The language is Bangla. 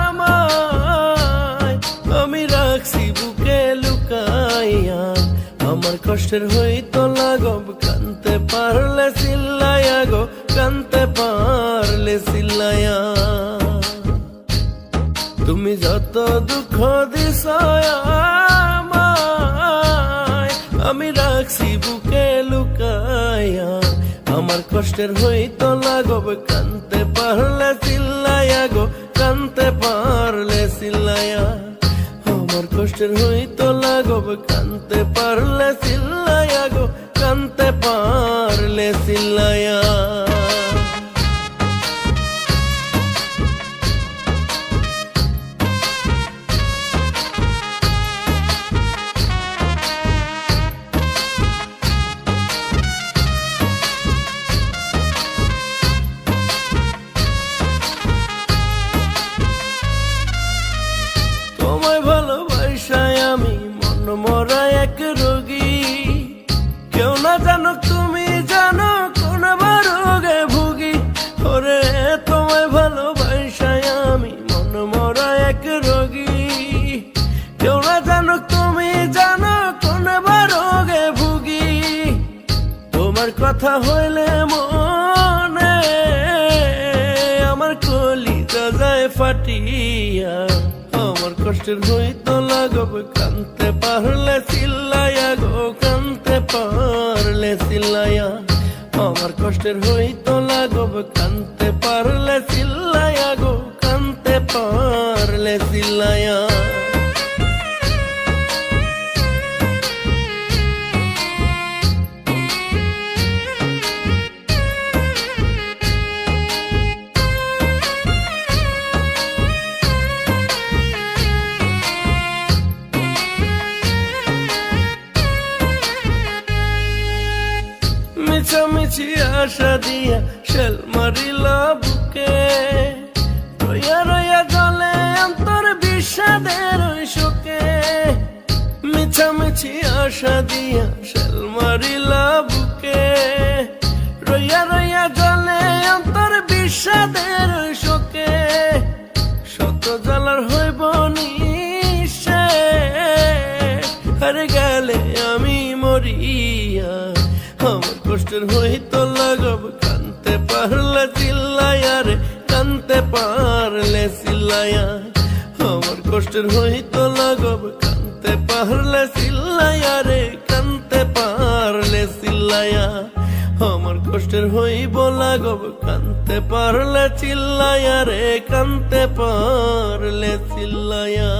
আমায় আমি রাখছি বুকে লুকাইয়া। আমার কষ্টের হইতো লাঘব কানতে পারলে চিল্লাইয়া গো, কানতে পারলে চিল্লাইয়া। তুমি যত দুঃখ দিছ আমায় আমি রাখছি বুকে লুকাইয়া। আমার কষ্টের হইতো লাঘব কানতে পারলে চিল্লাইয়া গো, কানতে পারলে চিল্লাইয়া। আমার কষ্টের হইতো লাঘব কানতে পারলে চিল্লাইয়া গো, কানতে পারলে চিল্লাইয়া। তোমায় ভালোবাসায় আমি মন মরা এক রোগী। কেউ না জানো তুমি জানো কোন রোগে ভুগি। ওরে তোমায় ভালোবাসায় আমি মন মরা এক রোগী। কেউ না জানো তুমি জানো কোন রোগে ভুগি। তোমার কথা হইলে মনে আমার কলিজা যায় ফাটিয়া। আমার কষ্টের হইতো লাঘব কানতে পারলে চিল্লাইয়া গো, কানতে পারলে চিল্লাইয়া। আমার কষ্টের হইতো লাঘব কানতে পারলে চিল্লাইয়া গো, কানতে পারলে চিল্লাইয়া। মিছামিছি আশা দিয়া শেল মারিলা বুকে। রইয়া রইয়া জলে অন্তর বিষাদের শোকে। মিছামিছি আশা দিয়া শেল মারিলা বুকে। রইয়া রইয়া জলে অন্তর বিষাদের শোকে। শত জ্বালার হইব নিশে হারে গেলে আমি মরিয়া। আমার কষ্টের হইতো লাঘব কানতে পারলে চিল্লাইয়া রে, কানতে পারলে চিল্লাইয়া। আমার কষ্টের হইতো লাঘব কানতে পারলে চিল্লাইয়া রে, কানতে পারলে চিল্লাইয়া। আমার কষ্টের হইব লাঘব কানতে পারলে চিল্লাইয়া রে, কানতে পারলে চিল্লাইয়া।